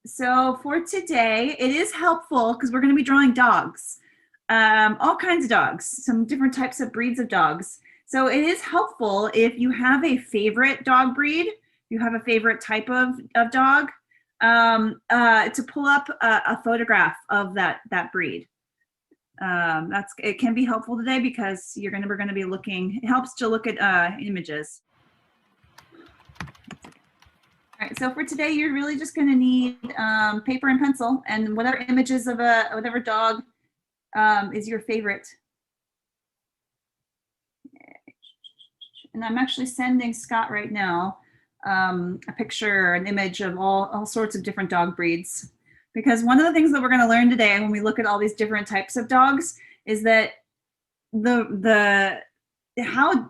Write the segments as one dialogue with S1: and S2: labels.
S1: So for today, it is helpful because we're going to be drawing dogs, all kinds of dogs, some different types of breeds of dogs. So it is helpful if you have a favorite dog breed, you have a favorite type of dog, to pull up a photograph of that breed. It can be helpful today because we're going to be looking. It helps to look at images. All right, so for today, you're really just going to need paper and pencil and whatever images of whatever dog is your favorite. And I'm actually sending Scott right now a picture, an image of all sorts of different dog breeds. Because one of the things that we're going to learn today when we look at all these different types of dogs is that how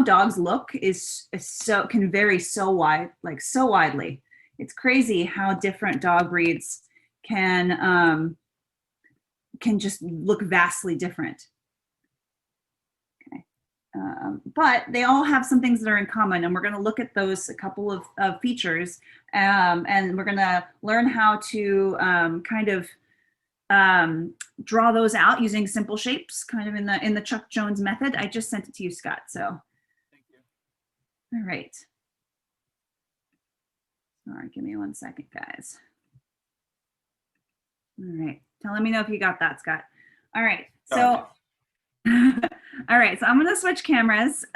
S1: dogs look can vary so widely. It's crazy how different dog breeds can just look vastly different. Okay, but they all have some things that are in common, and we're going to look at those, a couple of features, and we're going to learn how to kind of draw those out using simple shapes, kind of in the Chuck Jones method. I just sent it to you, Scott. So,
S2: thank you.
S1: All right. All right, give me 1 second, guys. All right, let me know if you got that, Scott. All right, so. All right, so I'm going to switch cameras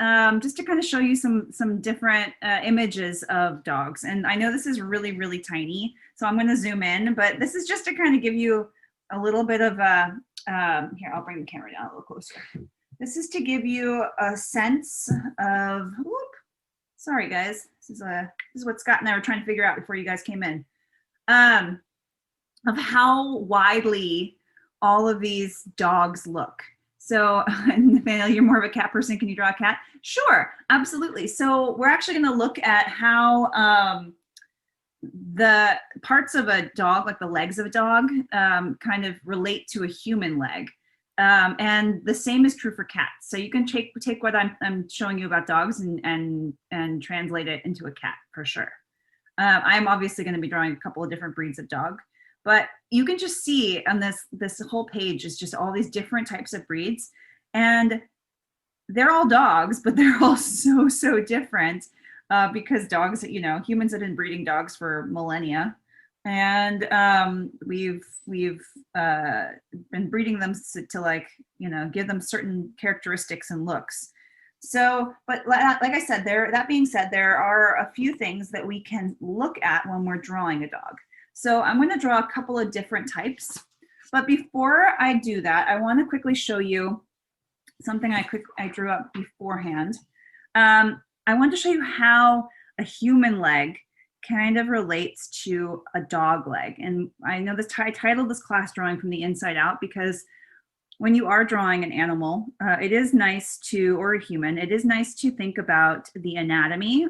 S1: just to kind of show you some different images of dogs. And I know this is really, really tiny, so I'm going to zoom in, but this is just to kind of give you a little bit of a, here, I'll bring the camera down a little closer. This is to give you a sense of, whoop, sorry guys, this is what Scott and I were trying to figure out before you guys came in, of how widely all of these dogs look. So, Nathaniel, you're more of a cat person. Can you draw a cat? Sure, absolutely. So we're actually going to look at how the parts of a dog, like the legs of a dog, kind of relate to a human leg. And the same is true for cats. So you can take what I'm showing you about dogs and translate it into a cat for sure. I'm obviously going to be drawing a couple of different breeds of dog. But you can just see on this whole page is just all these different types of breeds, and they're all dogs, but they're all so different because dogs, humans have been breeding dogs for millennia, and we've been breeding them to give them certain characteristics and looks. So, but like I said, that being said, there are a few things that we can look at when we're drawing a dog. So I'm going to draw a couple of different types, but before I do that, I want to quickly show you something I drew up beforehand. I want to show you how a human leg kind of relates to a dog leg. And I know I titled this class Drawing from the Inside Out because when you are drawing an animal, it is nice to, or a human, it is nice to think about the anatomy,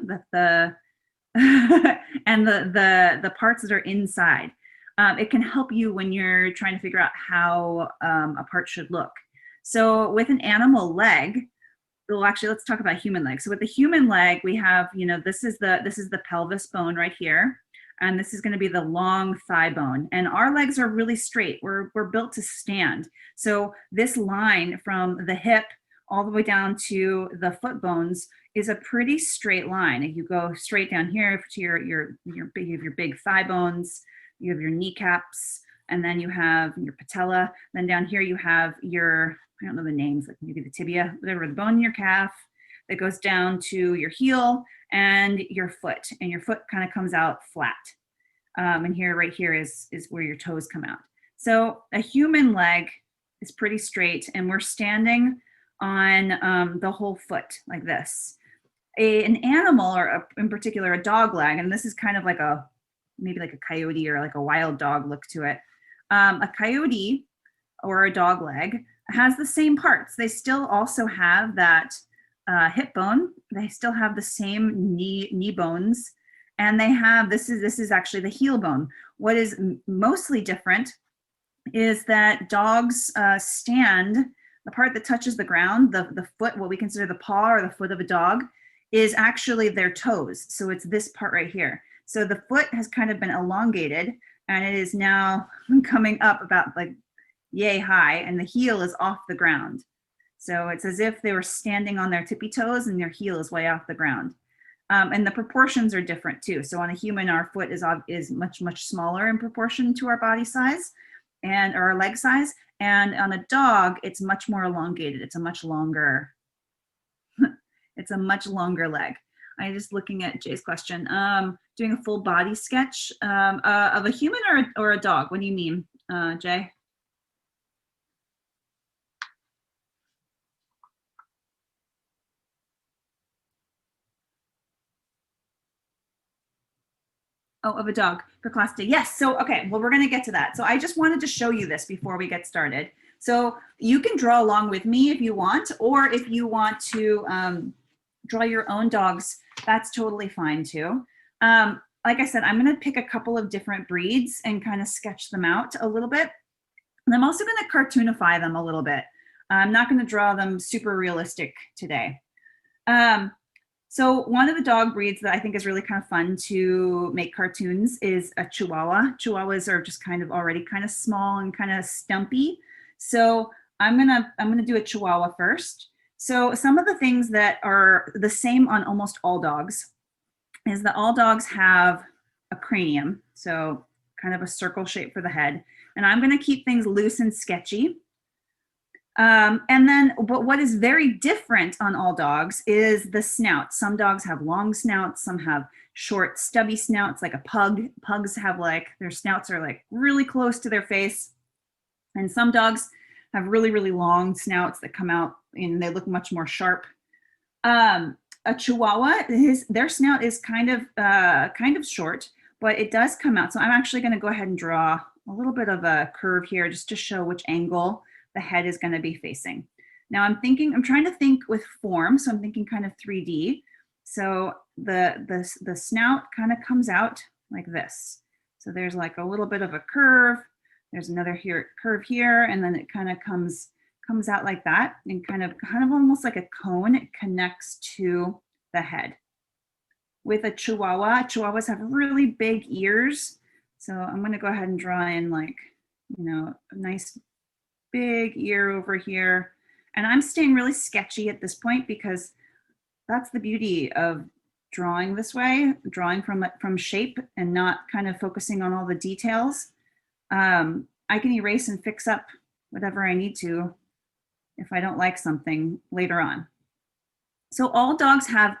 S1: and the parts that are inside. It can help you when you're trying to figure out how a part should look. So with an animal leg, well, actually, let's talk about human leg. So with the human leg, we have, this is the pelvis bone right here, and this is going to be the long thigh bone. And our legs are really straight. We're built to stand. So this line from the hip all the way down to the foot bones is a pretty straight line. If you go straight down here to your big thigh bones, you have your kneecaps, and then you have your patella. Then down here you have your, I don't know the names, like maybe the tibia, whatever, the bone in your calf that goes down to your heel and your foot kind of comes out flat. And here, right here is where your toes come out. So a human leg is pretty straight, and we're standing on the whole foot like this. An animal, or in particular a dog leg, and this is kind of like maybe like a coyote or like a wild dog look to it. A coyote or a dog leg has the same parts. They still also have that hip bone. They still have the same knee bones, and they have this is actually the heel bone. What is mostly different is that dogs stand. The part that touches the ground, the foot, what we consider the paw or the foot of a dog, is actually their toes. So it's this part right here. So the foot has kind of been elongated and it is now coming up about like yay high, and the heel is off the ground. So it's as if they were standing on their tippy toes and their heel is way off the ground. And the proportions are different too. So on a human, our foot is much, much smaller in proportion to our body size and our leg size. And on a dog, it's much more elongated. It's a much longer, it's a much longer leg. I'm just looking at Jay's question. Doing a full body sketch of a human or a dog. What do you mean, Jay? Oh, of a dog for class day. Yes. So, okay. Well, we're going to get to that. So I just wanted to show you this before we get started. So you can draw along with me if you want, or if you want to draw your own dogs, that's totally fine too. Like I said, I'm going to pick a couple of different breeds and kind of sketch them out a little bit. And I'm also going to cartoonify them a little bit. I'm not going to draw them super realistic today. So one of the dog breeds that I think is really kind of fun to make cartoons is a Chihuahua. Chihuahuas are just kind of already kind of small and kind of stumpy. So I'm gonna do a Chihuahua first. So some of the things that are the same on almost all dogs is that all dogs have a cranium, so kind of a circle shape for the head. And I'm gonna keep things loose and sketchy. And then, but what is very different on all dogs is the snout. Some dogs have long snouts, some have short, stubby snouts, like a pug. Pugs have like, their snouts are like really close to their face. And some dogs have really, really long snouts that come out and they look much more sharp. A Chihuahua, their snout is kind of short, but it does come out. So I'm actually going to go ahead and draw a little bit of a curve here just to show which angle the head is going to be facing. Now I'm trying to think with form. So I'm thinking kind of 3D. So the snout kind of comes out like this. So there's like a little bit of a curve. There's another curve here, and then it kind of comes out like that, and kind of almost like a cone. It connects to the head. With a Chihuahua, Chihuahuas have really big ears. So I'm going to go ahead and draw in like, you know, a nice big ear over here. And I'm staying really sketchy at this point because that's the beauty of drawing this way, drawing from shape and not kind of focusing on all the details. I can erase and fix up whatever I need to if I don't like something later on. So all dogs have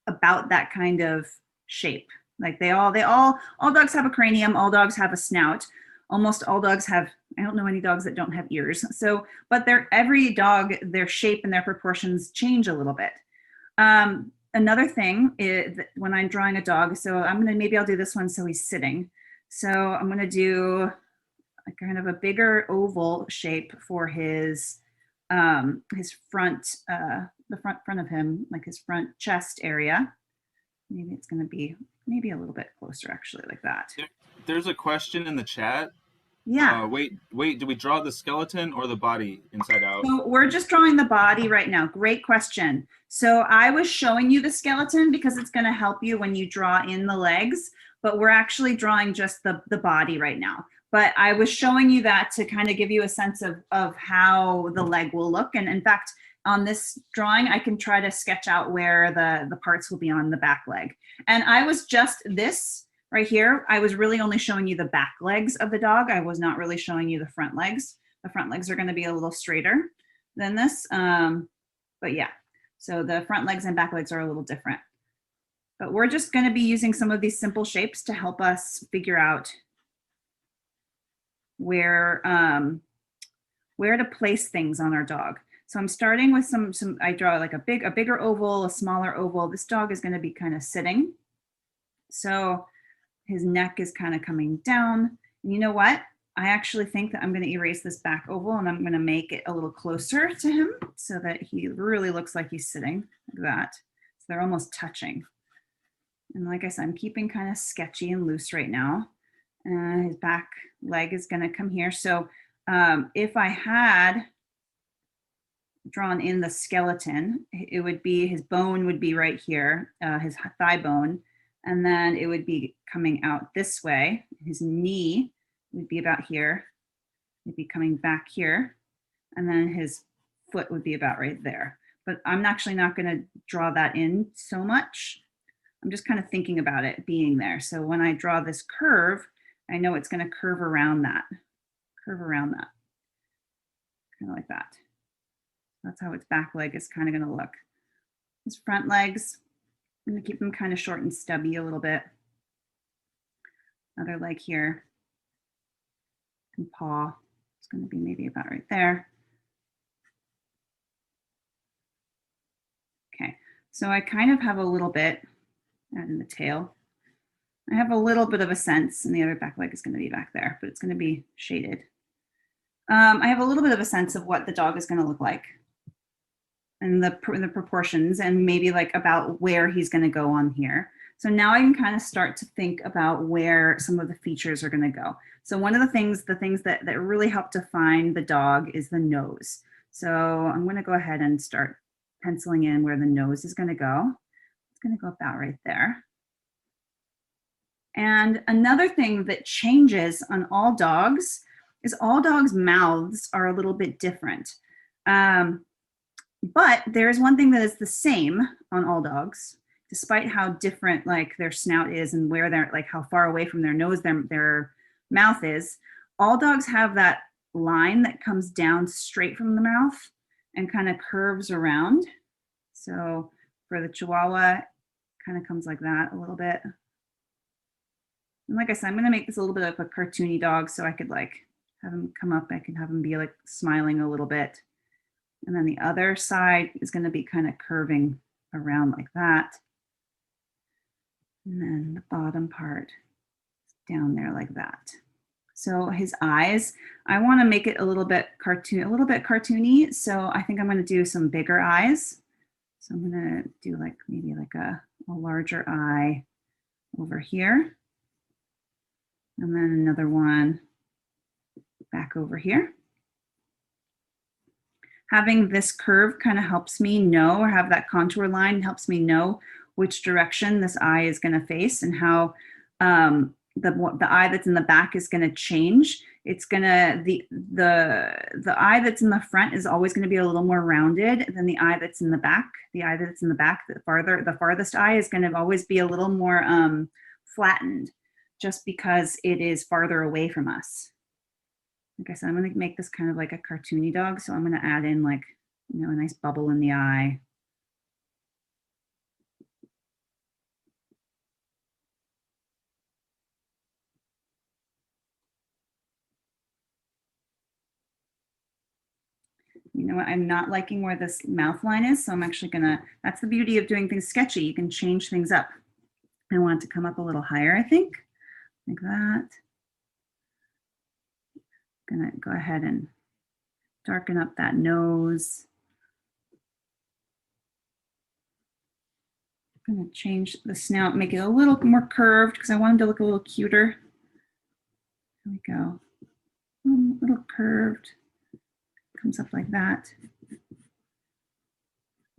S1: about that kind of shape. Like all dogs have a cranium, all dogs have a snout. Almost all dogs have, I don't know any dogs that don't have ears. So, but every dog, their shape and their proportions change a little bit. Another thing is when I'm drawing a dog, so maybe I'll do this one so he's sitting. So I'm gonna do a kind of a bigger oval shape for his front, the front of him, like his front chest area. Maybe it's gonna be maybe a little bit closer actually, like that.
S2: There's a question in the chat.
S1: Yeah.
S2: Wait, do we draw the skeleton or the body inside out?
S1: So we're just drawing the body right now. Great question. So I was showing you the skeleton because it's going to help you when you draw in the legs, but we're actually drawing just the body right now. But I was showing you that to kind of give you a sense of how the leg will look. And in fact, on this drawing, I can try to sketch out where the parts will be on the back leg. And I was just this right here, I was really only showing you the back legs of the dog. I was not really showing you the front legs. The front legs are going to be a little straighter than this. But yeah, so the front legs and back legs are a little different. But we're just going to be using some of these simple shapes to help us figure out where to place things on our dog. So I'm starting with I draw like a bigger oval, a smaller oval. This dog is going to be kind of sitting. So his neck is kind of coming down. And you know what? I actually think that I'm going to erase this back oval and I'm going to make it a little closer to him so that he really looks like he's sitting like that. So they're almost touching. And like I said, I'm keeping kind of sketchy and loose right now. His back leg is going to come here. So if I had drawn in the skeleton, it would be, his bone would be right here, his thigh bone. And then it would be coming out this way. His knee would be about here. It'd be coming back here. And then his foot would be about right there. But I'm actually not going to draw that in so much. I'm just kind of thinking about it being there. So when I draw this curve, I know it's going to curve around that, kind of like that. That's how its back leg is kind of going to look. His front legs, I'm going to keep them kind of short and stubby a little bit. Other leg here. And paw is going to be maybe about right there. Okay, so I kind of have a little bit, add in the tail. I have a little bit of a sense, and the other back leg is going to be back there, but it's going to be shaded. I have a little bit of a sense of what the dog is going to look like and the proportions, and maybe like about where he's going to go on here. So now I can kind of start to think about where some of the features are going to go. So one of the things that really help define the dog is the nose. So I'm going to go ahead and start penciling in where the nose is going to go. It's going to go about right there. And another thing that changes on all dogs is all dogs' mouths are a little bit different. But there's one thing that is the same on all dogs, despite how different like their snout is and where they're like how far away from their nose their mouth is. All dogs have that line that comes down straight from the mouth and kind of curves around. So for the Chihuahua, kind of comes like that a little bit. And like I said, I'm going to make this a little bit of a cartoony dog, so I could like have him come up. I can have him be like smiling a little bit. And then the other side is going to be kind of curving around like that. And then the bottom part down there like that. So his eyes, I want to make it a little bit cartoony. So I think I'm going to do some bigger eyes. So I'm going to do like maybe like a larger eye over here. And then another one back over here. Having this curve kind of helps me know, or have that contour line helps me know which direction this eye is going to face and how the eye that's in the back is going to change. It's going to, the eye that's in the front is always going to be a little more rounded than the eye that's in the back. The eye that's in the back, the farthest eye is going to always be a little more flattened, just because it is farther away from us. Like I said, I'm going to make this kind of like a cartoony dog. So I'm going to add in like, you know, a nice bubble in the eye. You know what, I'm not liking where this mouth line is. So I'm actually gonna, that's the beauty of doing things sketchy. You can change things up. I want it to come up a little higher, I think, like that. Gonna go ahead and darken up that nose. I'm gonna change the snout, make it a little more curved because I want him to look a little cuter. There we go. A little curved. Comes up like that.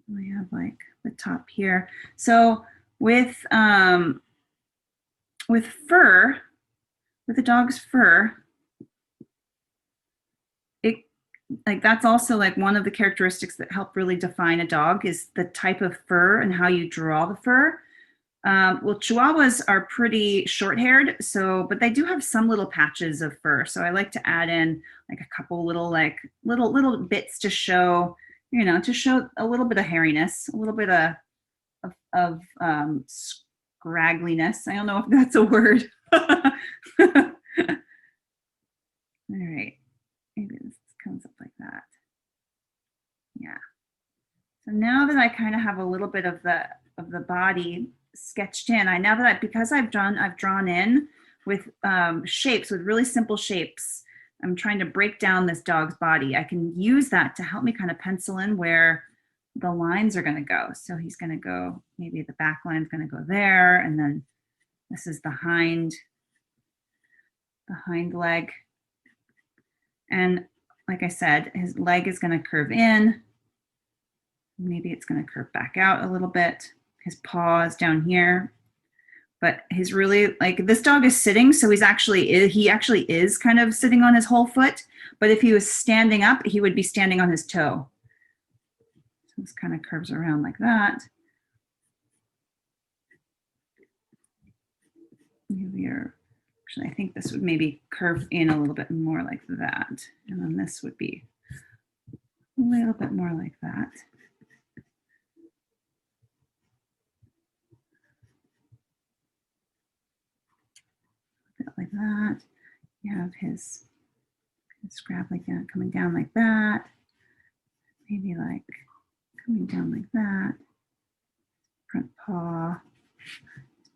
S1: We have like the top here. So with fur, with the dog's fur, it like that's also like one of the characteristics that help really define a dog is the type of fur and how you draw the fur. Well, Chihuahuas are pretty short-haired, so but they do have some little patches of fur. So I like to add in like a couple little like little bits to show, you know, to show a little bit of hairiness, a little bit of scraggliness. I don't know if that's a word. All right, maybe this comes up like that. Yeah. So now that I kind of have a little bit of the body sketched in, because I've drawn in with shapes, with really simple shapes. I'm trying to break down this dog's body. I can use that to help me kind of pencil in where the lines are going to go. So he's going to go, maybe the back line's going to go there, and then this is the hind leg. And like I said, his leg is going to curve in. Maybe it's going to curve back out a little bit. His paw is down here. but he's really like, this dog is sitting, so he actually is kind of sitting on his whole foot, but if he was standing up, he would be standing on his toe. So this kind of curves around like that. Actually, I think this would maybe curve in a little bit more like that, and then this would be a little bit more like that. Like that. You have his scrap like that, coming down like that. Maybe like coming down like that. Front paw.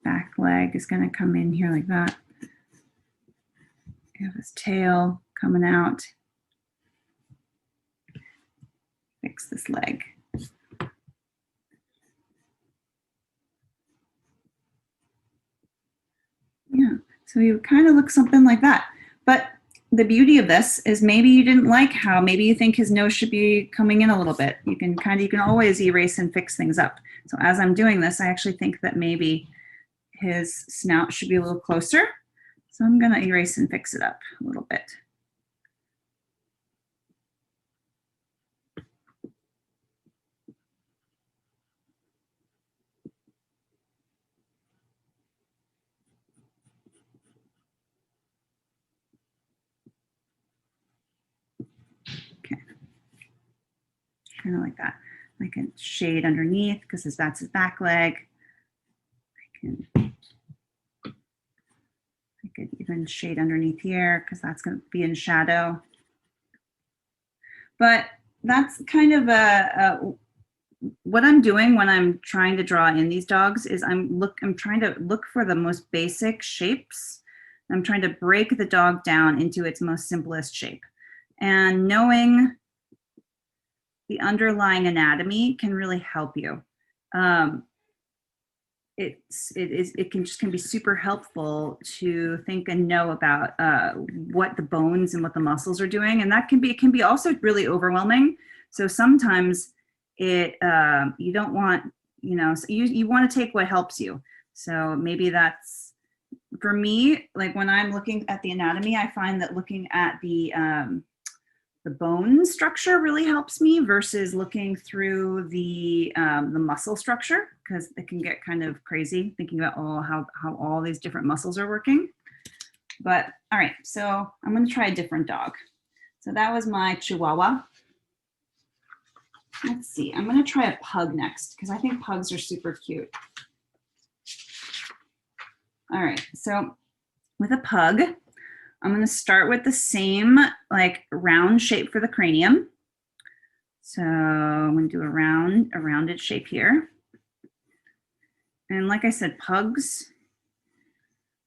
S1: Back leg is going to come in here like that. You have his tail coming out. Fix this leg. Yeah, so you kind of look something like that. But the beauty of this is maybe you didn't like how, maybe you think his nose should be coming in a little bit. You can always erase and fix things up. So as I'm doing this, I actually think that maybe his snout should be a little closer. So I'm going to erase and fix it up a little bit. Okay. Kind of like that. I can shade underneath because that's his back leg. I could even shade underneath here because that's going to be in shadow. But that's kind of what I'm doing when I'm trying to draw in these dogs is I'm trying to look for the most basic shapes. I'm trying to break the dog down into its most simplest shape. And knowing the underlying anatomy can really help you. It can be super helpful to think and know about what the bones and what the muscles are doing, and it can be also really overwhelming. So sometimes you don't want, so you want to take what helps you. So maybe that's, for me, like when I'm looking at the anatomy, I find that looking at the bone structure really helps me versus looking through the muscle structure, because it can get kind of crazy thinking about how all these different muscles are working. But all right, so I'm going to try a different dog. So that was my Chihuahua. Let's see, I'm going to try a pug next because I think pugs are super cute. All right, so with a pug, I'm going to start with the same like round shape for the cranium. So I'm going to do a rounded shape here. And like I said, pugs,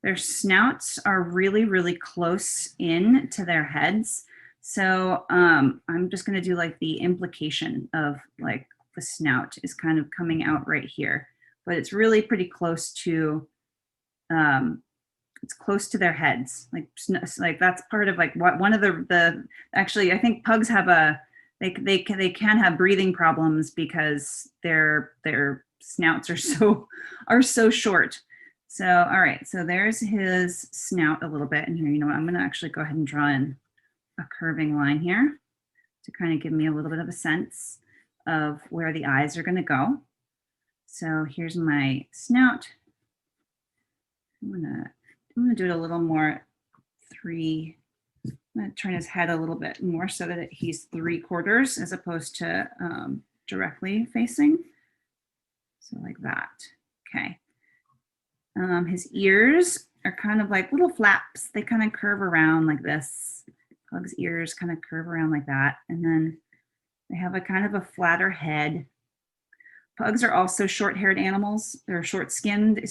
S1: their snouts are really, really close in to their heads. So I'm just going to do like the implication of like the snout is kind of coming out right here, but it's really pretty close to it's close to their heads. Like that's part of like one of the actually I think pugs have they can have breathing problems because their snouts are so short. So all right, so there's his snout a little bit, and here, you know what, I'm going to actually go ahead and draw in a curving line here to kind of give me a little bit of a sense of where the eyes are going to go. So here's my snout. I'm gonna do it a little more I'm gonna turn his head a little bit more so that he's 3/4 as opposed to directly facing. So like that. Okay. His ears are kind of like little flaps. They kind of curve around like this. Pug's ears kind of curve around like that. And then they have a kind of a flatter head. Pugs are also short-haired animals. They're short-skinned,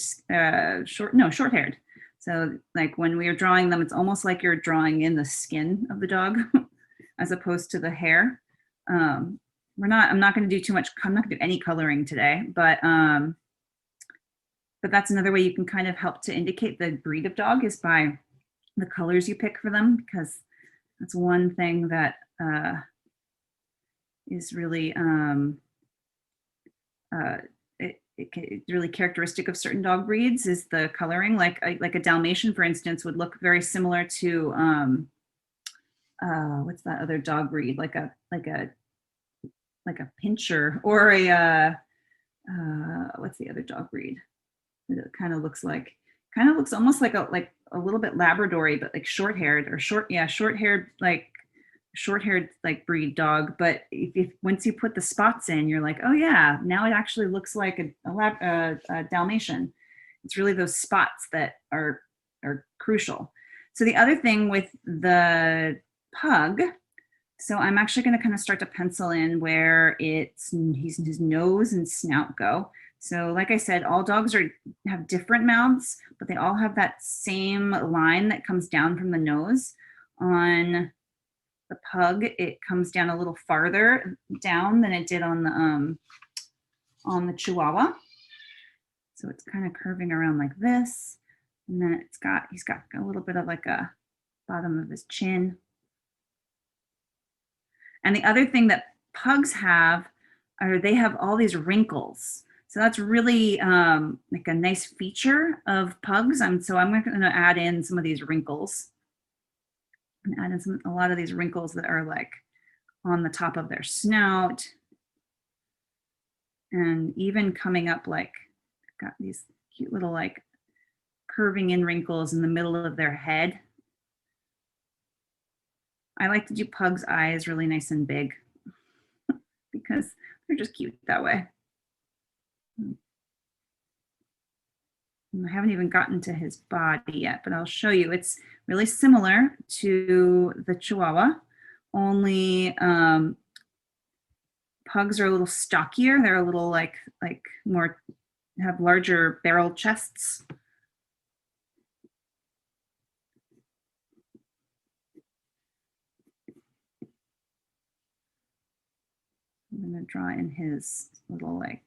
S1: short-haired. So like when we are drawing them, it's almost like you're drawing in the skin of the dog as opposed to the hair. I'm not going to do too much. I'm not going to do any coloring today, but that's another way you can kind of help to indicate the breed of dog is by the colors you pick for them, because that's one thing that is really it's really characteristic of certain dog breeds is the coloring. Like a Dalmatian, for instance, would look very similar to what's that other dog breed? Like a pincher or a what's the other dog breed? It kind of looks almost like a little bit Labradory, but like short-haired short-haired like breed dog. But if once you put the spots in, you're like, oh yeah, now it actually looks like a Dalmatian. It's really those spots that are crucial. So the other thing with the pug, so I'm actually going to kind of start to pencil in where his nose and snout go. So like I said, all dogs have different mouths, but they all have that same line that comes down from the nose. On the pug, it comes down a little farther down than it did on the Chihuahua. So it's kind of curving around like this. And then he's got a little bit of like a bottom of his chin. And the other thing that pugs have are they have all these wrinkles. So that's really like a nice feature of pugs. So I'm going to add in some of these wrinkles. And add in a lot of these wrinkles that are like on the top of their snout. And even coming up, like got these cute little like curving in wrinkles in the middle of their head. I like to do pugs' eyes really nice and big because they're just cute that way. I haven't even gotten to his body yet, but I'll show you. It's really similar to the Chihuahua, only pugs are a little stockier. They're a little like more, have larger barrel chests. I'm going to draw in his little like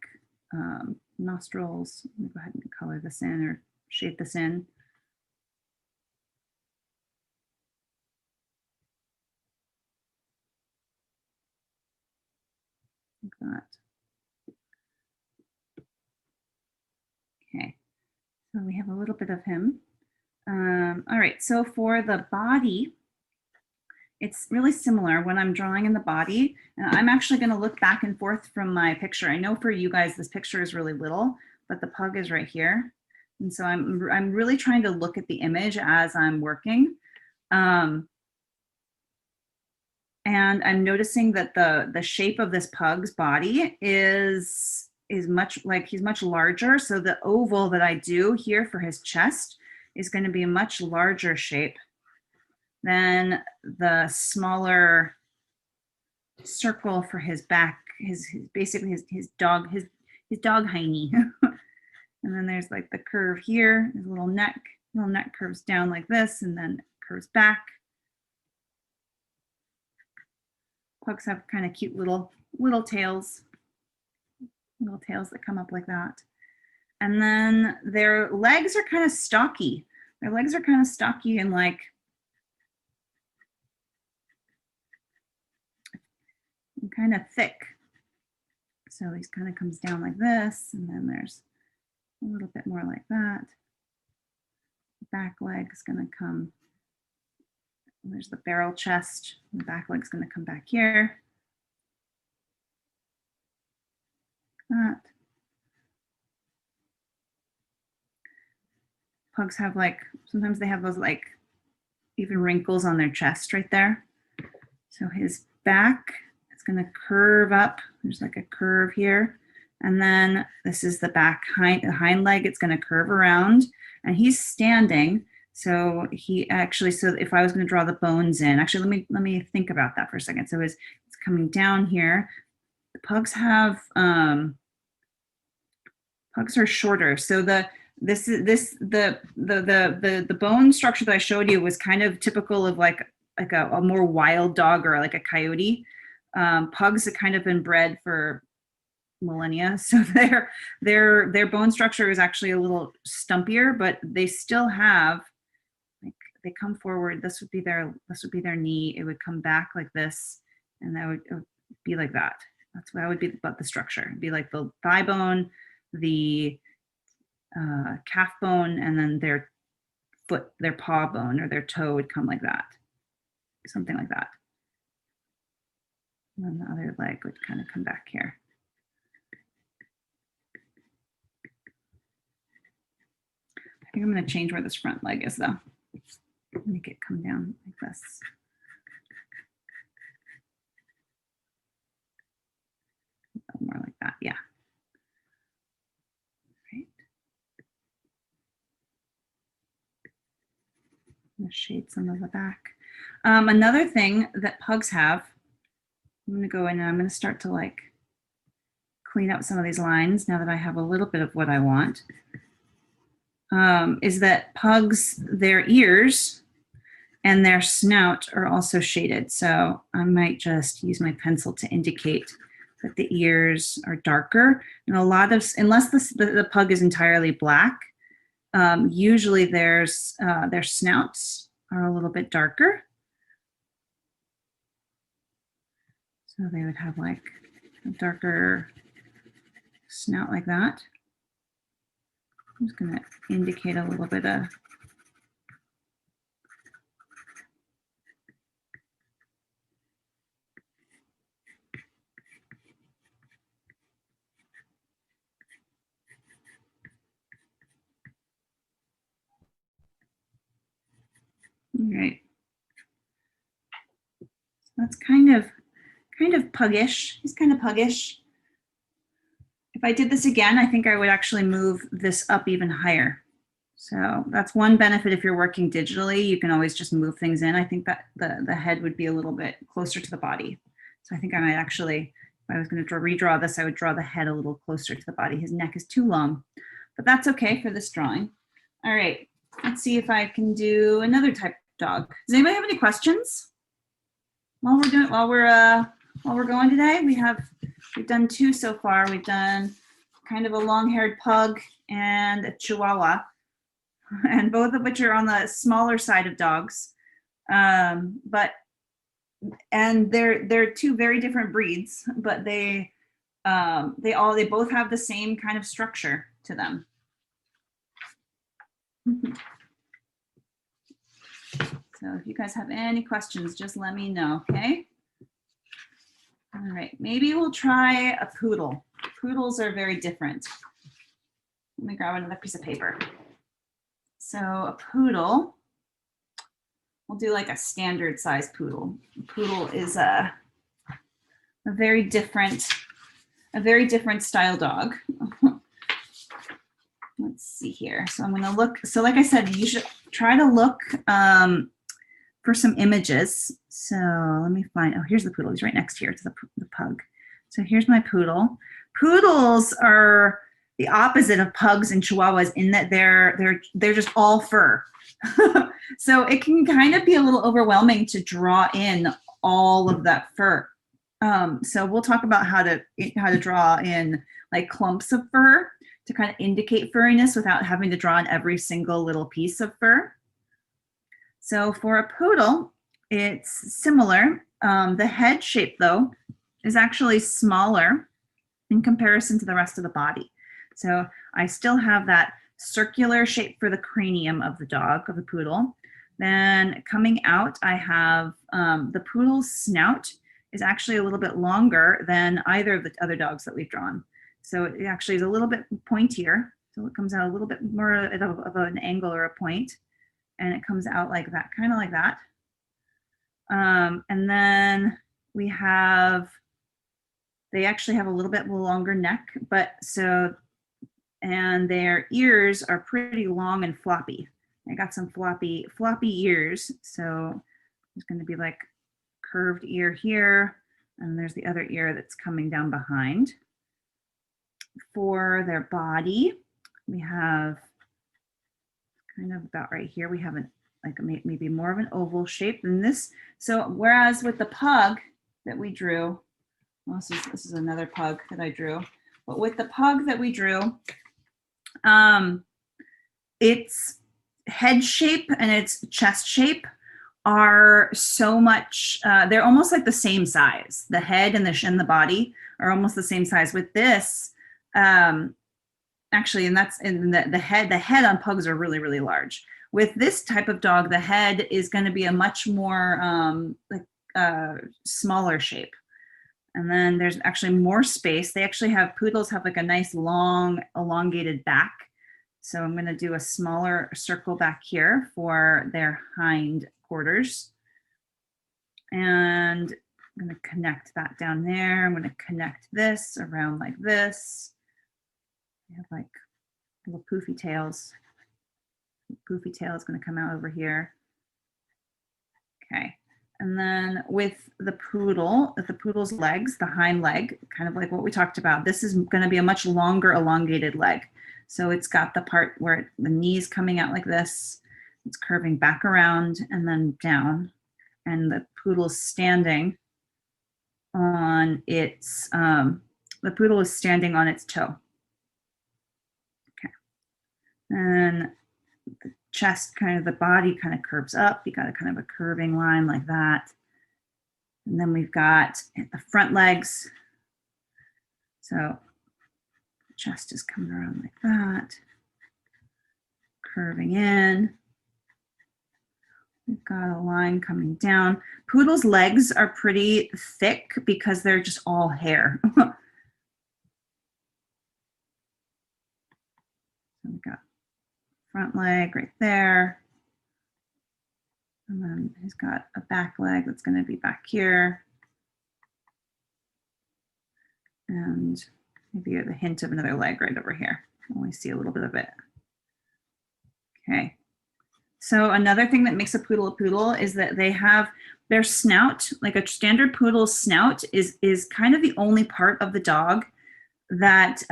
S1: nostrils. Let me go ahead and color this in or shape this in. Like that. Okay, so we have a little bit of him. All right, so for the body, it's really similar when I'm drawing in the body. I'm actually going to look back and forth from my picture. I know for you guys, this picture is really little, but the pug is right here. And so I'm really trying to look at the image as I'm working. And I'm noticing that the shape of this pug's body is much like he's much larger. So the oval that I do here for his chest is going to be a much larger shape than the smaller circle for his back, basically his dog hiney. And then there's like the curve here, his little neck curves down like this and then curves back. Pugs have kind of cute little tails that come up like that. And then their legs are kind of stocky. Their legs are kind of stocky and like kind of thick. So he kind of comes down like this, and then there's a little bit more like that. The back leg is going to come. There's the barrel chest. The back leg's going to come back here. That. Pugs have like, sometimes they have those like even wrinkles on their chest right there. So his back is going to curve up. There's like a curve here. And then this is the the hind leg. It's going to curve around and he's standing. So so if I was going to draw the bones in, actually, let me think about that for a second. So it's coming down here. The pugs have, pugs are shorter. So the bone structure that I showed you was kind of typical of like a more wild dog or like a coyote. Pugs have kind of been bred for millennia, so their bone structure is actually a little stumpier, but they still have like they come forward. This would be their knee. It would come back like this, and it would be like that. That would be about the structure. It'd be like the thigh bone, the calf bone, and then their foot, their paw bone or their toe would come like that, something like that. And then the other leg would kind of come back here. I think I'm going to change where this front leg is though. Make it come down like this. More like that, yeah. Right. I'm going to shade some of the back. Another thing that pugs have, I'm going to go in and I'm going to start to like clean up some of these lines now that I have a little bit of what I want, is that pugs, their ears and their snout are also shaded. So I might just use my pencil to indicate that the ears are darker. And a lot of, unless the pug is entirely black, usually their snouts are a little bit darker. So they would have like a darker snout like that. I'm just gonna indicate a little bit of all right. So that's kind of puggish. He's kind of puggish. If I did this again, I think I would actually move this up even higher. So that's one benefit if you're working digitally, you can always just move things in. I think that the head would be a little bit closer to the body. So I think I might actually, if I was going to redraw this, I would draw the head a little closer to the body. His neck is too long, but that's okay for this drawing. All right, let's see if I can do another type of dog. Does anybody have any questions while we're going today? We've done two so far. We've done kind of a long-haired pug and a Chihuahua, and both of which are on the smaller side of dogs. And they're two very different breeds, but they both have the same kind of structure to them. So if you guys have any questions, just let me know, okay? All right, maybe we'll try a poodle. Poodles are very different. Let me grab another piece of paper. So a poodle, we'll do like a standard size poodle. A poodle is a very different style dog. Let's see here. So I'm going to look. So like I said, you should try to look for some images. So let me find, oh, here's the poodle. He's right next here to the pug. So here's my poodle. Poodles are the opposite of pugs and Chihuahuas in that they're just all fur. So it can kind of be a little overwhelming to draw in all of that fur. So we'll talk about how to draw in like clumps of fur to kind of indicate furriness without having to draw in every single little piece of fur. So for a poodle, it's similar. The head shape though is actually smaller in comparison to the rest of the body. So I still have that circular shape for the cranium of the dog, of the poodle. Then coming out, I have the poodle's snout is actually a little bit longer than either of the other dogs that we've drawn. So it actually is a little bit pointier. So it comes out a little bit more of an angle or a point, and it comes out like that, kind of like that. And then we have, they actually have a little bit of a longer neck, and their ears are pretty long and floppy. I got some floppy ears. So there's going to be like curved ear here, and there's the other ear that's coming down behind. For their body, we have kind of about right here, we have maybe more of an oval shape than this. So whereas with the pug that we drew, well, this is another pug that I drew, but with the pug that we drew, its head shape and its chest shape are so much, they're almost like the same size. The head and the body are almost the same size. With this, actually, and that's in the head on pugs are really, really large. With this type of dog, the head is going to be a much more like smaller shape. And then there's actually more space. They actually have, poodles have like a nice long elongated back. So I'm going to do a smaller circle back here for their hind quarters. And I'm going to connect that down there. I'm going to connect this around like this. I have like little poofy tails. Poofy tail is going to come out over here. Okay. And then with the poodle's legs, the hind leg, kind of like what we talked about, this is going to be a much longer elongated leg. So it's got the part where the knee's coming out like this. It's curving back around and then down. And the poodle's standing on its, the poodle is standing on its toe. Okay. And the chest, kind of the body kind of curves up. You got a kind of a curving line like that. And then we've got the front legs. So the chest is coming around like that, curving in. We've got a line coming down. Poodle's legs are pretty thick because they're just all hair. So we've got front leg right there. And then he's got a back leg that's going to be back here. And maybe the hint of another leg right over here. I only see a little bit of it. Okay. So another thing that makes a poodle is that they have their snout, like a standard poodle's snout is kind of the only part of the dog that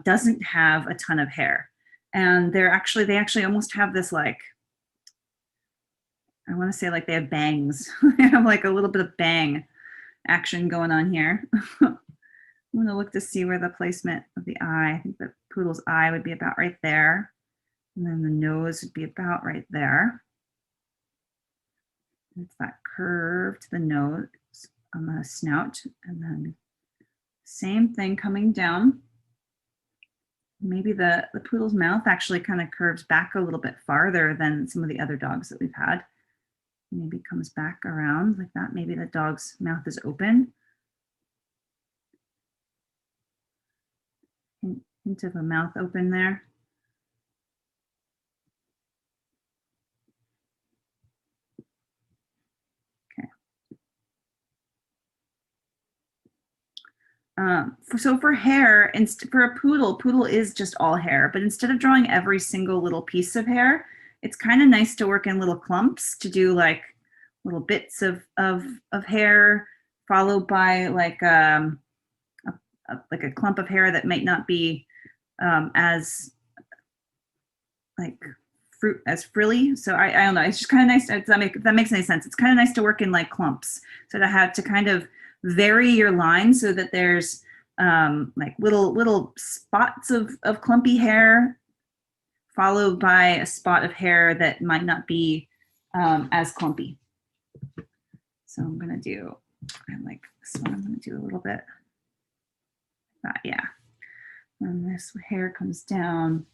S1: doesn't have a ton of hair. And they actually almost have this, like, I want to say like they have bangs. They have like a little bit of bang action going on here. I'm going to look to see where the placement of the eye, I think the poodle's eye would be about right there. And then the nose would be about right there. It's that curve to the nose on the snout. And then same thing coming down. Maybe the poodle's mouth actually kind of curves back a little bit farther than some of the other dogs that we've had. Maybe comes back around like that. Maybe the dog's mouth is open. Hint of a mouth open there. So for hair, for a poodle is just all hair, but instead of drawing every single little piece of hair, it's kind of nice to work in little clumps, to do like little bits of hair, followed by like like a clump of hair that might not be as like as frilly. So I don't know. It's just kind of nice. If that makes any sense. It's kind of nice to work in like clumps. So to have to kind of vary your line so that there's like little spots of clumpy hair, followed by a spot of hair that might not be as clumpy. So I'm gonna do, I like this one. I'm gonna do a little bit. Yeah. And this hair comes down.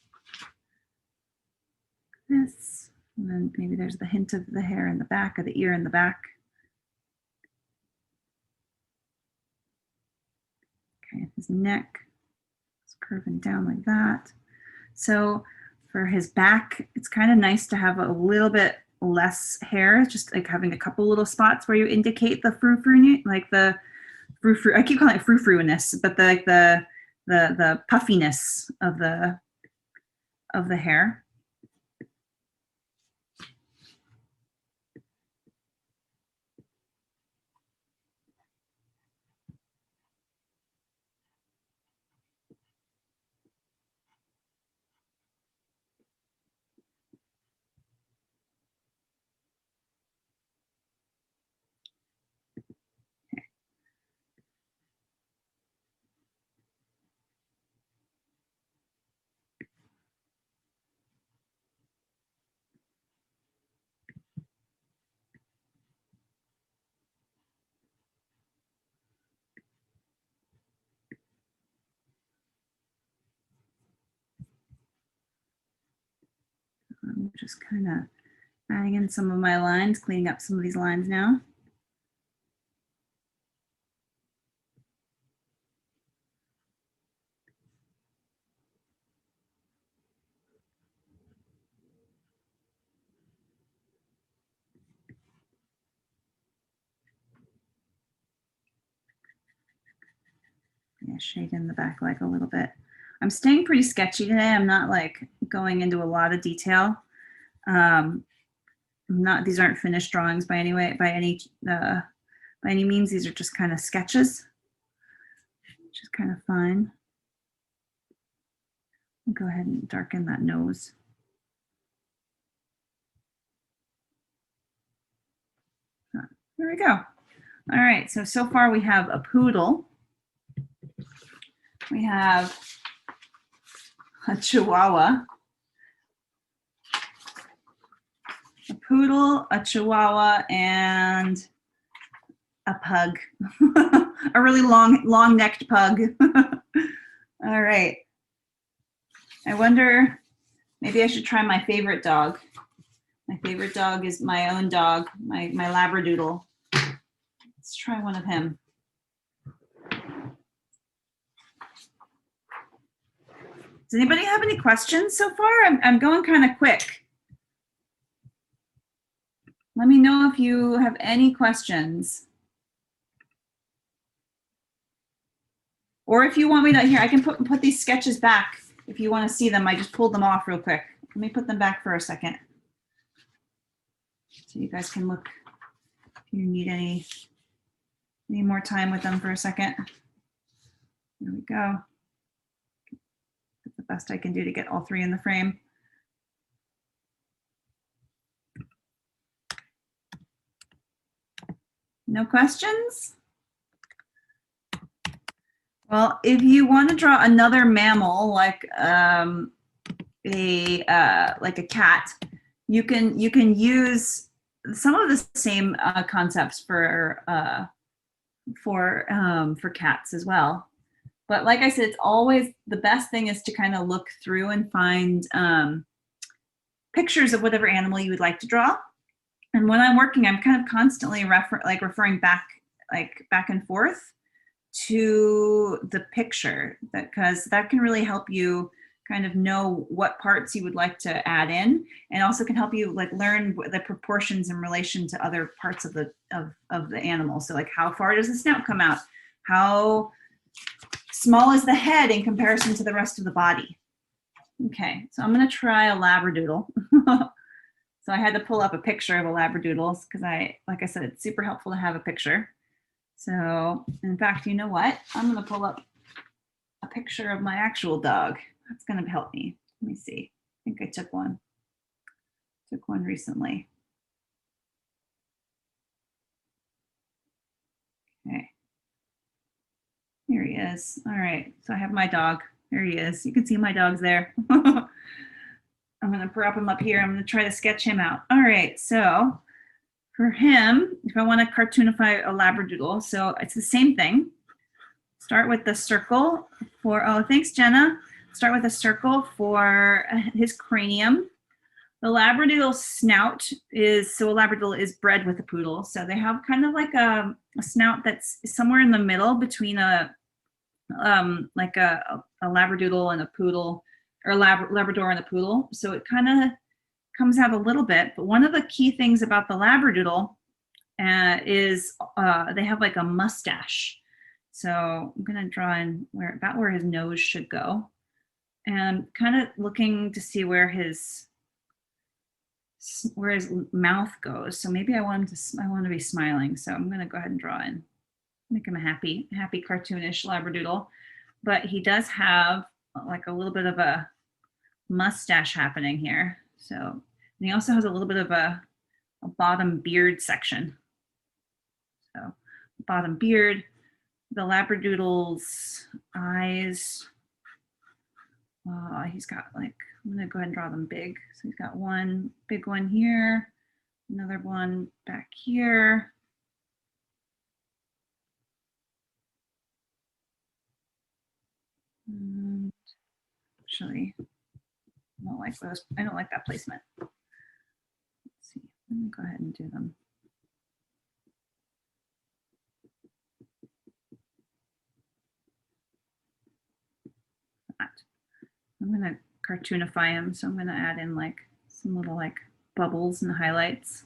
S1: This, and then maybe there's the hint of the hair in the back of the ear in the back. Okay, his neck is curving down like that. So for his back, it's kind of nice to have a little bit less hair, just like having a couple little spots where you indicate the frou-frou, like the frou-frou. I keep calling it frou-frou-ness, but the puffiness of the hair. Just kind of adding in some of my lines, cleaning up some of these lines now. Yeah, shade in the back leg a little bit. I'm staying pretty sketchy today. I'm not like going into a lot of detail. These aren't finished drawings by any means. These are just kind of sketches, which is kind of fun. I'll go ahead and darken that nose. There we go. All right, so far we have a poodle. We have a chihuahua, a poodle, a chihuahua, and a pug. A really long-necked pug. All right. I wonder, maybe I should try my favorite dog. My favorite dog is my own dog, my Labradoodle. Let's try one of him. Does anybody have any questions so far? I'm going kind of quick. Let me know if you have any questions. Or if you want me to, here, I can put these sketches back if you want to see them. I just pulled them off real quick. Let me put them back for a second. So you guys can look if you need any more time with them for a second. There we go. That's the best I can do to get all three in the frame. No questions? Well, if you want to draw another mammal like a cat, you can use some of the same concepts for cats as well. But like I said, it's always the best thing is to kind of look through and find pictures of whatever animal you would like to draw. And when I'm working, I'm kind of constantly referring back and forth to the picture, because that can really help you kind of know what parts you would like to add in, and also can help you like learn the proportions in relation to other parts of the animal. So like, how far does the snout come out? How small is the head in comparison to the rest of the body? Okay, so I'm going to try a Labradoodle. So I had to pull up a picture of a Labradoodle because like I said, it's super helpful to have a picture. So in fact, you know what? I'm going to pull up a picture of my actual dog. That's going to help me. Let me see. I think I took one. Took one recently. Okay. Here he is. All right. So I have my dog. There he is. You can see my dog's there. I'm going to prop him up here. I'm going to try to sketch him out. All right. So for him, if I want to cartoonify a Labradoodle, so it's the same thing. Start with the circle for, oh, thanks, Jenna. Start with a circle for his cranium. The Labradoodle snout is, so a Labradoodle is bred with a poodle. So they have kind of like a snout that's somewhere in the middle between a Labradoodle and a poodle, or a Labrador and a poodle. So it kind of comes out a little bit. But one of the key things about the Labradoodle is they have like a mustache. So I'm going to draw in about where his nose should go, and kind of looking to see where his mouth goes. So maybe I want to be smiling. So I'm going to go ahead and draw in, make him a happy cartoonish Labradoodle. But he does have like a little bit of a mustache happening here. So, and he also has a little bit of a bottom beard section. So bottom beard. The Labradoodle's eyes, he's got like, I'm gonna go ahead and draw them big. So he's got one big one here, another one back here. And actually, I don't like that placement. Let me go ahead and do them. I'm going to cartoonify him, so I'm going to add in like some little like bubbles and highlights.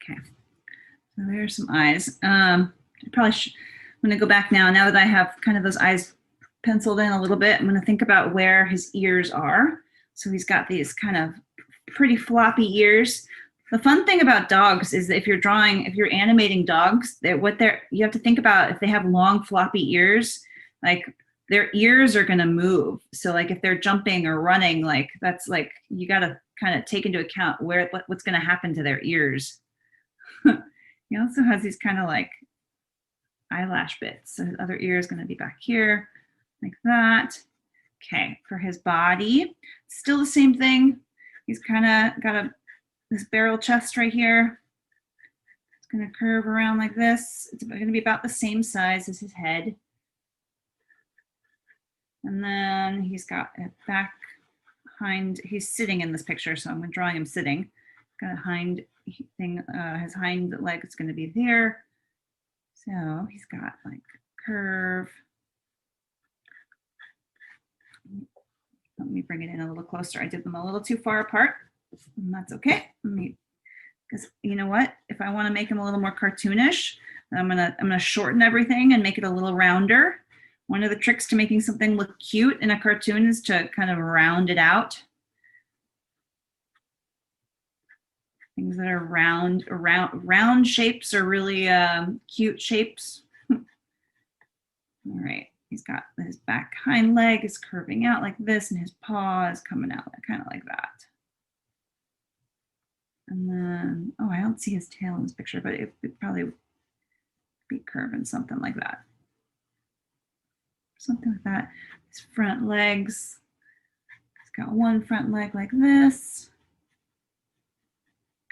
S1: Okay, so there's some eyes. I'm going to go back now that I have kind of those eyes penciled in a little bit. I'm going to think about where his ears are. So he's got these kind of pretty floppy ears. The fun thing about dogs is that if you're animating dogs, you have to think about if they have long floppy ears, like their ears are going to move. So like if they're jumping or running, like that's like, you got to kind of take into account what's going to happen to their ears. He also has these kind of like eyelash bits. So his other ear is going to be back here like that. Okay, for his body, still the same thing. He's kind of got this barrel chest right here. It's going to curve around like this. It's going to be about the same size as his head. And then he's got a back hind. He's sitting in this picture, so I'm drawing him sitting. Got a hind thing. His hind leg is going to be there. So he's got like curve. Let me bring it in a little closer. I did them a little too far apart, and that's okay. Because you know what? If I want to make them a little more cartoonish, I'm gonna shorten everything and make it a little rounder. One of the tricks to making something look cute in a cartoon is to kind of round it out. Things that are round shapes are really cute shapes. All right. He's got his back hind leg is curving out like this, and his paw is coming out kind of like that. And then, oh, I don't see his tail in this picture, but it would probably be curving something like that. Something like that. His front legs. He's got one front leg like this.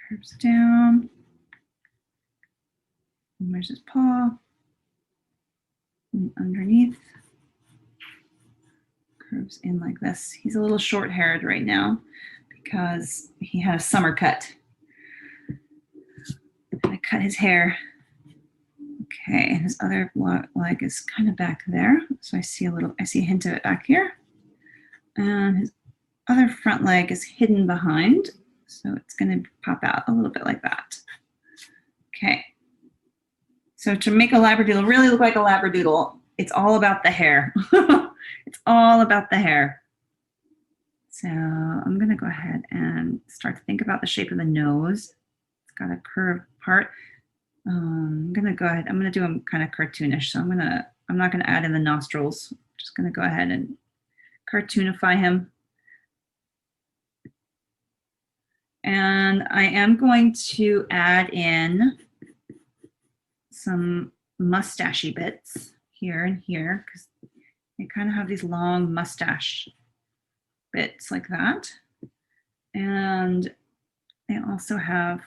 S1: Curves down. And there's his paw. And underneath. Curves in like this. He's a little short-haired right now because he had a summer cut. I cut his hair. Okay, and his other leg is kind of back there. So I see a hint of it back here. And his other front leg is hidden behind. So it's going to pop out a little bit like that. Okay. So to make a labradoodle really look like a labradoodle, it's all about the hair. It's all about the hair. So I'm going to go ahead and start to think about the shape of the nose. It's got a curved part. I'm going to go ahead. I'm going to do them kind of cartoonish. So I'm not going to add in the nostrils. I'm just going to go ahead and cartoonify him. And I am going to add in some mustachy bits here and here because they kind of have these long mustache bits like that. And they also have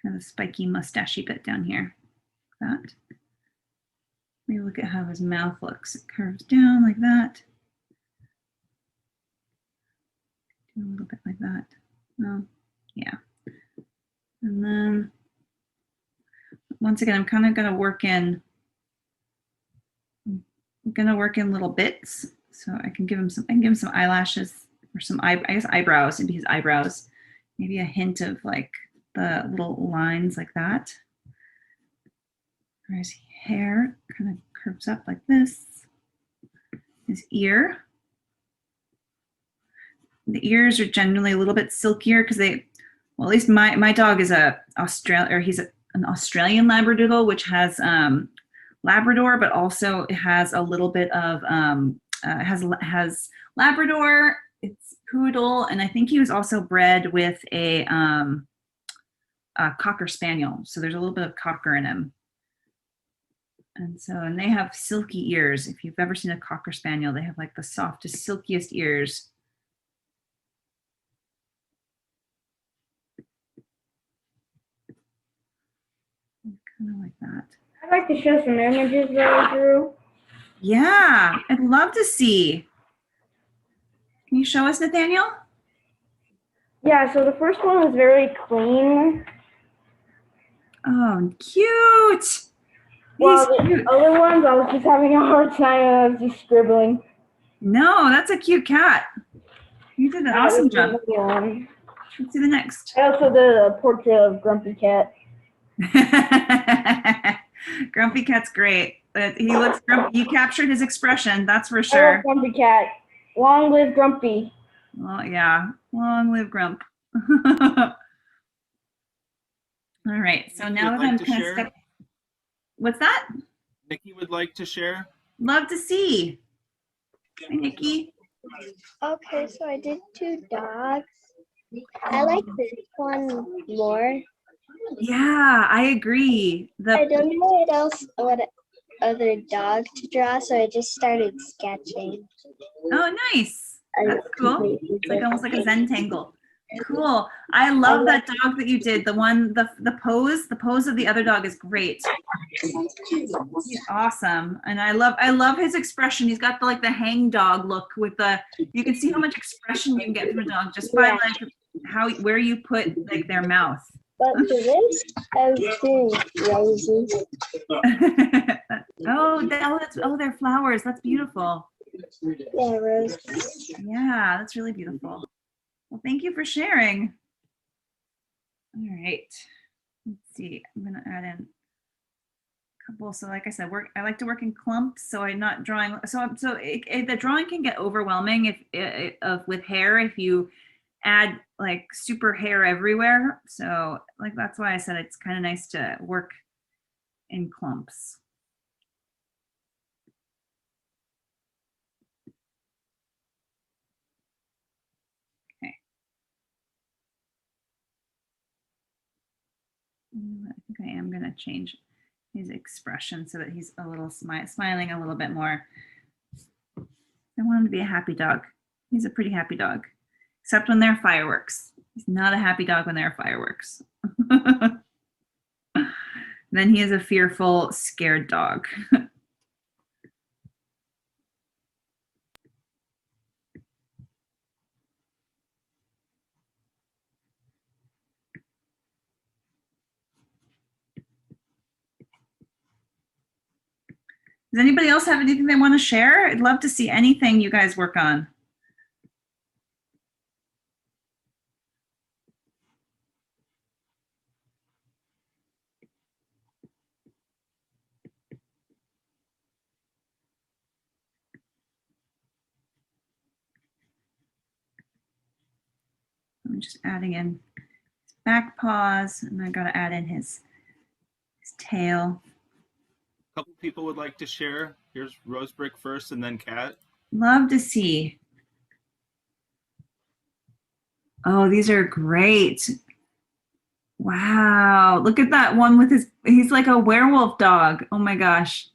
S1: kind of a spiky mustachy bit down here. Like that. Maybe look at how his mouth looks. It curves down like that. Do a little bit like that. Oh, yeah. And then once again, I'm kind of going to work in. I'm going to work in little bits, so I can give him some. I can give him some eyelashes or some I guess eyebrows. Maybe his eyebrows. Maybe a hint of like the little lines like that. His hair kind of curves up like this. His ear. The ears are generally a little bit silkier because well, at least my dog is he's an Australian Labradoodle, which has Labrador, but also it has a little bit of has Labrador. It's poodle, and I think he was also bred with a Cocker Spaniel. So there's a little bit of Cocker in him. And they have silky ears. If you've ever seen a Cocker Spaniel, they have like the softest, silkiest ears. Kind of like that.
S3: I'd like to show some images that I drew.
S1: Yeah, I'd love to see. Can you show us, Nathaniel?
S3: Yeah, so the first one was very clean.
S1: Oh, cute. He's
S3: Well, the
S1: cute.
S3: other ones, I was just having a hard time and I was just scribbling.
S1: No, that's a cute cat. You did an awesome job. Let's see the next.
S3: I also did a portrait of Grumpy Cat.
S1: Grumpy Cat's great. But he looks grumpy. You captured his expression, that's for
S3: I
S1: sure.
S3: love Grumpy Cat. Long live Grumpy.
S1: Well, yeah. Long live Grump. All right. So now that I'm kind of stuck. What's that?
S2: Nikki would like to share.
S1: Love to see. Hi, Nikki.
S4: Okay, so I did 2 dogs. I like this one more.
S1: Yeah, I agree.
S4: I don't know what other dog to draw, so I just started sketching.
S1: Oh, nice. That's cool. It's like almost like a Zentangle. Cool. I love that dog that you did. The one, the pose of the other dog is great. He's awesome. And I love his expression. He's got the hang dog look with you can see how much expression you can get from a dog just by where you put their mouth.
S4: But for this, I was doing roses.
S1: They're flowers. That's beautiful.
S4: Yeah, roses.
S1: Yeah, that's really beautiful. Well, thank you for sharing. All right. Let's see. I'm going to add in a couple. So like I said, I like to work in clumps, so I'm not drawing. The drawing can get overwhelming with hair if you add super hair everywhere. So that's why I said it's kind of nice to work in clumps. I think I am going to change his expression so that he's a little smiling a little bit more. I want him to be a happy dog. He's a pretty happy dog, except when there are fireworks. He's not a happy dog when there are fireworks. Then he is a fearful, scared dog. Does anybody else have anything they want to share? I'd love to see anything you guys work on. I'm just adding in his back paws, and I got to add in his tail.
S2: A couple people would like to share. Here's Rosebrick first and then Kat.
S1: Love to see. Oh, these are great. Wow. Look at that one with he's like a werewolf dog. Oh my gosh.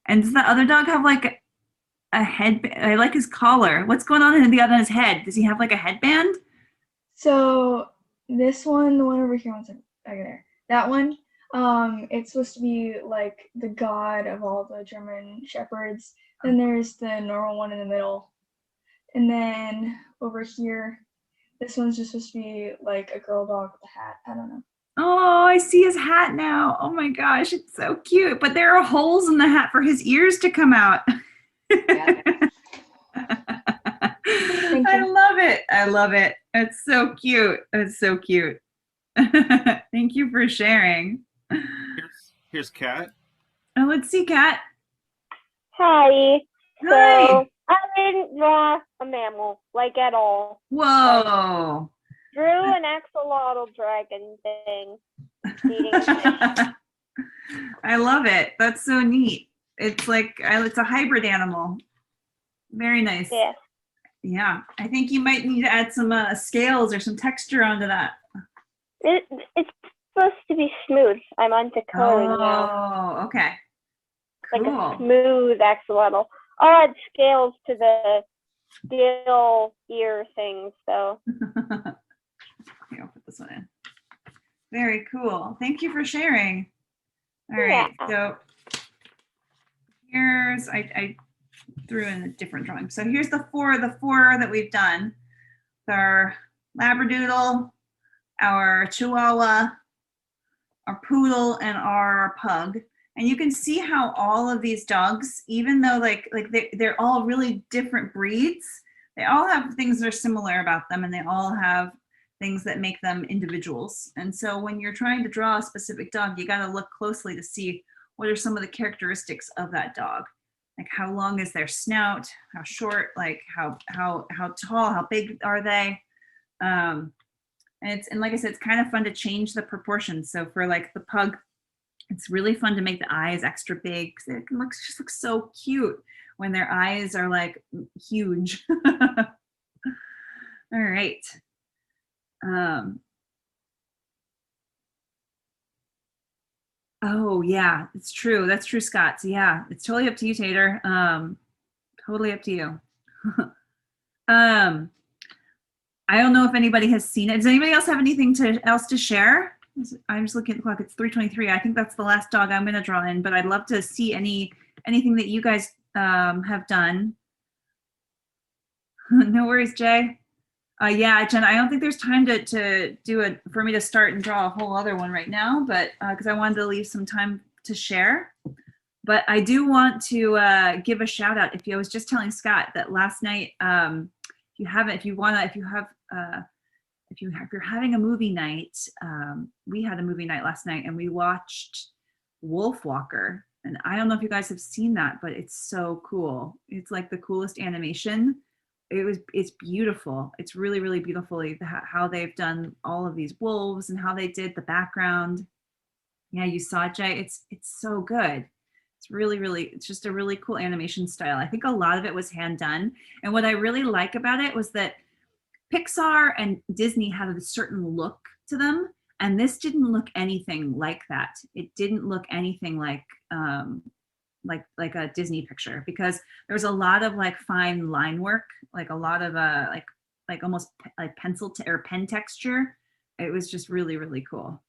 S1: And does the other dog have a head? I like his collar. What's going on on his head? Does he have a headband?
S5: So this one, the one over here, one's back there. That one, it's supposed to be like the god of all the German shepherds. Then there's the normal one in the middle. And then over here, this one's just supposed to be like a girl dog with a hat. I don't know.
S1: Oh, I see his hat now. Oh my gosh, it's so cute. But there are holes in the hat for his ears to come out.
S5: Yeah.
S1: I love it. I love it. It's so cute. It's so cute. Thank you for sharing.
S2: Here's Kat.
S1: Oh, let's see, Kat.
S6: Hi.
S1: Hi.
S6: So I didn't draw a mammal, at all.
S1: Whoa.
S6: Drew an axolotl dragon thing. Eating a fish.
S1: I love it. That's so neat. It's it's a hybrid animal. Very nice.
S6: Yeah.
S1: Yeah. I think you might need to add some scales or some texture onto that.
S6: It's supposed to be smooth. I'm onto coloring now.
S1: Oh, okay.
S6: like a
S1: Cool.
S6: smooth axolotl. I'll add scales to the steel ear things, so.
S1: Here, I'll put this one in. Very cool. Thank you for sharing. All right,
S6: Yeah.
S1: so here's, I threw in a different drawing. So here's the four that we've done. Our Labradoodle, our Chihuahua, our Poodle, and our Pug. And you can see how all of these dogs, even though they're all really different breeds, they all have things that are similar about them, and they all have things that make them individuals. And so when you're trying to draw a specific dog, you got to look closely to see what are some of the characteristics of that dog. Like how long is their snout, how short, like how tall, how big are they? And like I said, it's kind of fun to change the proportions. So for like the Pug, it's really fun to make the eyes extra big because it just looks so cute when their eyes are like huge. All right. Oh yeah, it's true. That's true, Scott. So yeah, it's totally up to you, Tater. Totally up to you. I don't know if anybody has seen it. Does anybody else have anything else to share? I'm just looking at the clock. It's 3:23. I think that's the last dog I'm going to draw in, but I'd love to see anything that you guys have done. No worries, Jay. Yeah, Jen, I don't think there's time to do it for me to start and draw a whole other one right now, but because I wanted to leave some time to share. But I do want to give a shout out. I was just telling Scott that last night, if you're having a movie night, we had a movie night last night and we watched Wolfwalker. And I don't know if you guys have seen that, but it's so cool. It's like the coolest animation. It's beautiful. It's really, really beautiful how they've done all of these wolves and how they did the background. Yeah, you saw it, Jay. It's so good. It's really, really, it's just a really cool animation style. I think a lot of it was hand done. And what I really like about it was that Pixar and Disney have a certain look to them, and this didn't look anything like that. It didn't look anything like a Disney picture, because there was a lot of like fine line work, like a lot of like almost like pencil or pen texture. It was just really, really cool.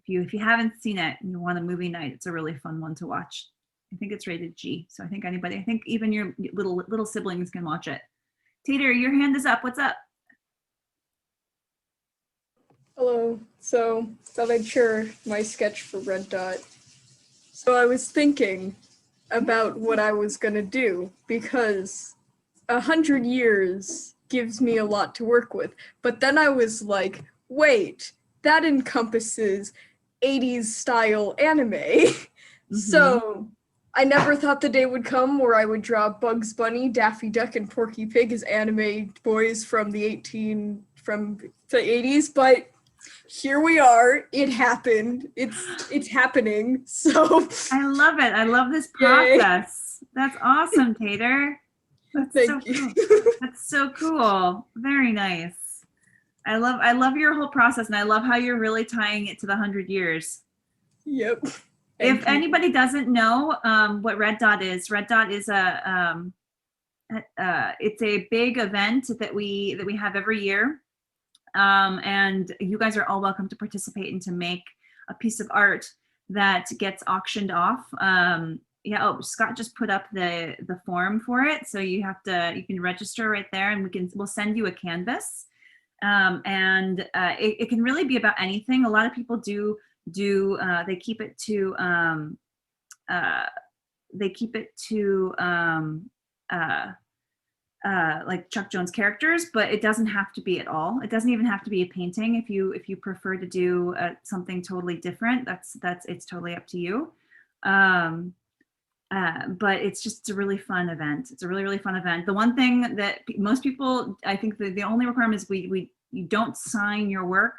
S1: If you haven't seen it and you want a movie night, it's a really fun one to watch. I think it's rated G, so I think even your little siblings can watch it. Tater, your hand is up. What's up?
S7: Hello. So thought I'd share my sketch for Red Dot. So I was thinking about what I was gonna do, because 100 years gives me a lot to work with. But then I was like, wait, that encompasses 80s style anime. Mm-hmm. So I never thought the day would come where I would draw Bugs Bunny, Daffy Duck, and Porky Pig as anime boys from the 80s, but here we are. It happened. It's happening. So
S1: I love it. I love this process. Yay. That's awesome, Tater.
S7: Thank you.
S1: Cool. That's so cool. Very nice. I love your whole process, and I love how you're really tying it to the 100 years.
S7: Yep.
S1: If anybody doesn't know what Red Dot is it's a big event that we have every year. And you guys are all welcome to participate and to make a piece of art that gets auctioned off. Scott just put up the form for it, so you can register right there, and we'll send you a canvas. It can really be about anything. A lot of people they keep it to like Chuck Jones characters, but it doesn't have to be at all. It doesn't even have to be a painting. If you prefer to do something totally different, it's totally up to you. But it's a really fun event. It's a really, really fun event. The one thing that most people, I think the only requirement is you don't sign your work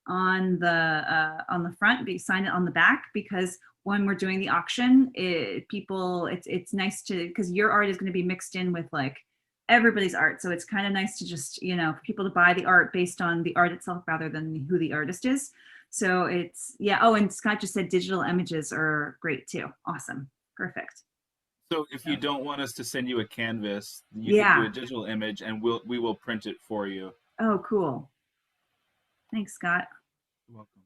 S1: on the front, but you sign it on the back, because when we're doing the auction, it's nice because your art is going to be mixed in with like everybody's art. So it's kind of nice to just, for people to buy the art based on the art itself rather than who the artist is. So it's, yeah. Oh, and Scott just said digital images are great too. Awesome. Perfect.
S2: So if you don't want us to send you a canvas, you can do a digital image and we will print it for you.
S1: Oh, cool. Thanks, Scott.
S2: You're welcome.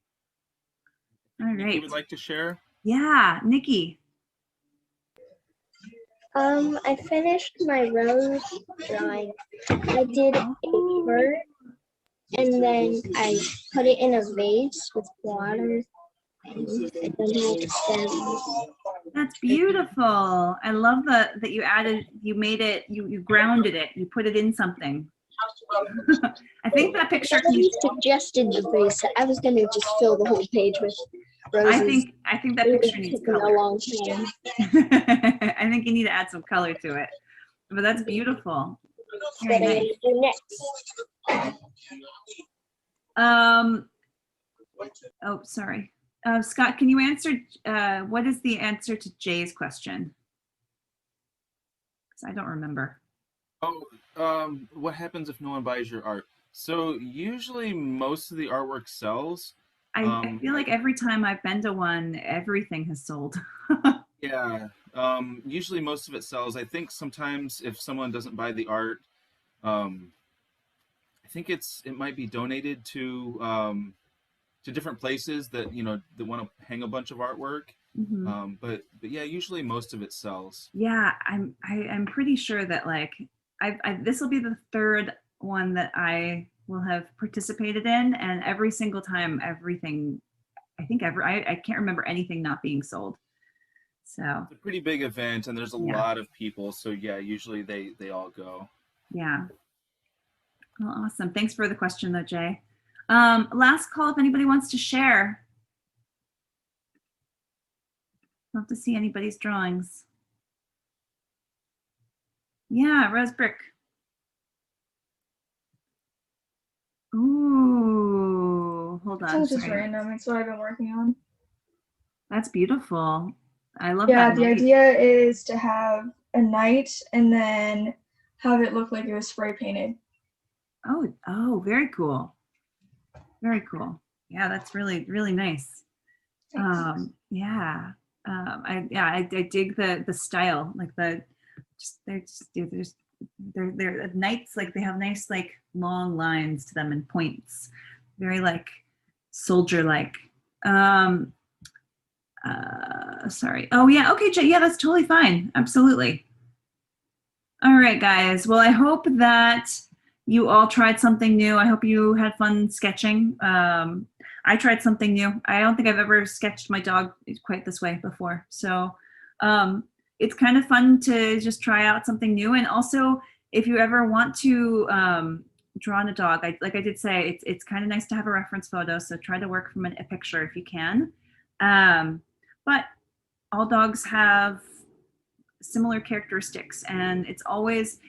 S1: All
S2: Nikki
S1: right.
S2: would like to share.
S1: Yeah, Nikki.
S4: I finished my rose drawing. I did a bird and then I put it in a vase with water and then had stems.
S1: That's beautiful. I love that you added, you made it, you grounded it, you put it in something. I think that picture can
S4: Somebody suggested the vase. I was gonna just fill the whole page with roses.
S1: I think that
S4: It
S1: picture
S4: would
S1: needs
S4: take me a
S1: color.
S4: long time.
S1: I think you need to add some color to it. But that's beautiful. Very
S4: What I'm
S1: nice.
S4: gonna do next.
S1: Oh, sorry. Scott, can you answer, what is the answer to Jay's question? Because I don't remember.
S2: Oh, what happens if no one buys your art? So usually most of the artwork sells.
S1: I feel like every time I've been to one, everything has sold.
S2: Yeah, usually most of it sells. I think sometimes if someone doesn't buy the art, I think it might be donated to different places that that want to hang a bunch of artwork.
S1: Mhm.
S2: But yeah, usually most of it sells.
S1: Yeah, I'm pretty sure that like this will be the third one that I will have participated in, and every single time, everything I can't remember anything not being sold. So
S2: It's a pretty big event, and there's a
S1: yeah,
S2: lot of people. So yeah, usually they all go.
S1: yeah. Well, awesome. Thanks for the question, though, Jay. Last call if anybody wants to share. Love to see anybody's drawings. Yeah, Rose Brick. Ooh, hold
S5: This
S1: on.
S5: one's just
S1: Sorry.
S5: random. It's what I've been working on.
S1: That's beautiful. I love
S5: Yeah,
S1: that.
S5: the
S1: light.
S5: idea is to have a knight and then have it look like it was spray painted.
S1: Oh, very cool. Very cool. Yeah, that's really, really nice.
S5: Thanks.
S1: Yeah. I dig the style, like they're knights, like they have nice like long lines to them and points, very like soldier like. Sorry. Oh yeah. Okay, Jay. Yeah, that's totally fine. Absolutely. All right, guys. Well, I hope that you all tried something new. I hope you had fun sketching. I tried something new. I don't think I've ever sketched my dog quite this way before. So it's kind of fun to just try out something new. And also, if you ever want to draw on a dog, like I did say, it's kind of nice to have a reference photo. So try to work from a picture if you can. But all dogs have similar characteristics, and it's always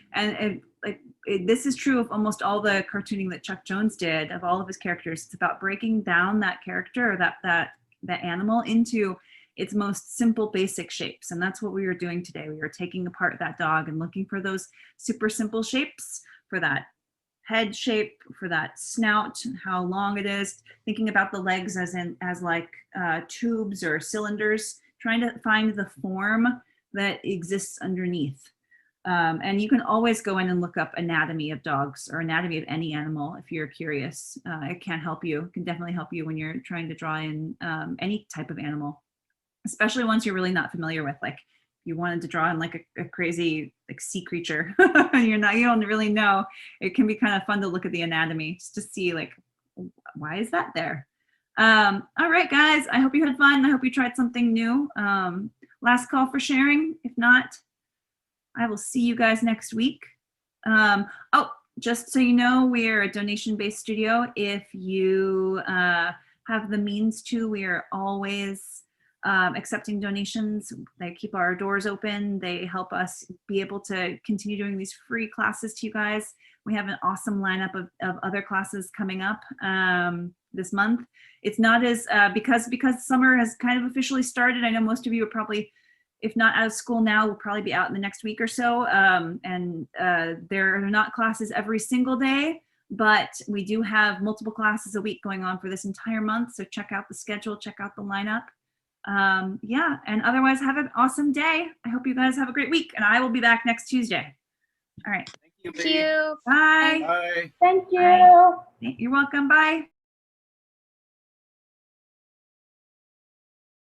S1: this is true of almost all the cartooning that Chuck Jones did of all of his characters. It's about breaking down that character or that animal into its most simple basic shapes, and that's what we were doing today. We were taking apart that dog and looking for those super simple shapes, for that head shape, for that snout, how long it is, thinking about the legs as like tubes or cylinders, trying to find the form that exists underneath. And you can always go in and look up anatomy of dogs or anatomy of any animal if you're curious. It can help you. It can definitely help you when you're trying to draw in any type of animal, especially ones you're really not familiar with. Like you wanted to draw in like a crazy like sea creature, you don't really know. It can be kind of fun to look at the anatomy just to see like, why is that there? All right, guys, I hope you had fun. I hope you tried something new. Last call for sharing. If not, I will see you guys next week. Oh, just so you know, we're a donation-based studio. If you have the means to, we are always accepting donations. They keep our doors open. They help us be able to continue doing these free classes to you guys. We have an awesome lineup of other classes coming up this month. It's not as, because summer has kind of officially started. I know most of you are probably, if not out of school now, will probably be out in the next week or so. There are not classes every single day, but we do have multiple classes a week going on for this entire month. So check out the schedule, check out the lineup. Yeah, and otherwise have an awesome day. I hope you guys have a great week, and I will be back next Tuesday. All right.
S2: Thank you.
S4: Thank
S2: Lee.
S4: you.
S1: Bye.
S2: Bye.
S3: Thank you.
S1: Bye. You're welcome. Bye.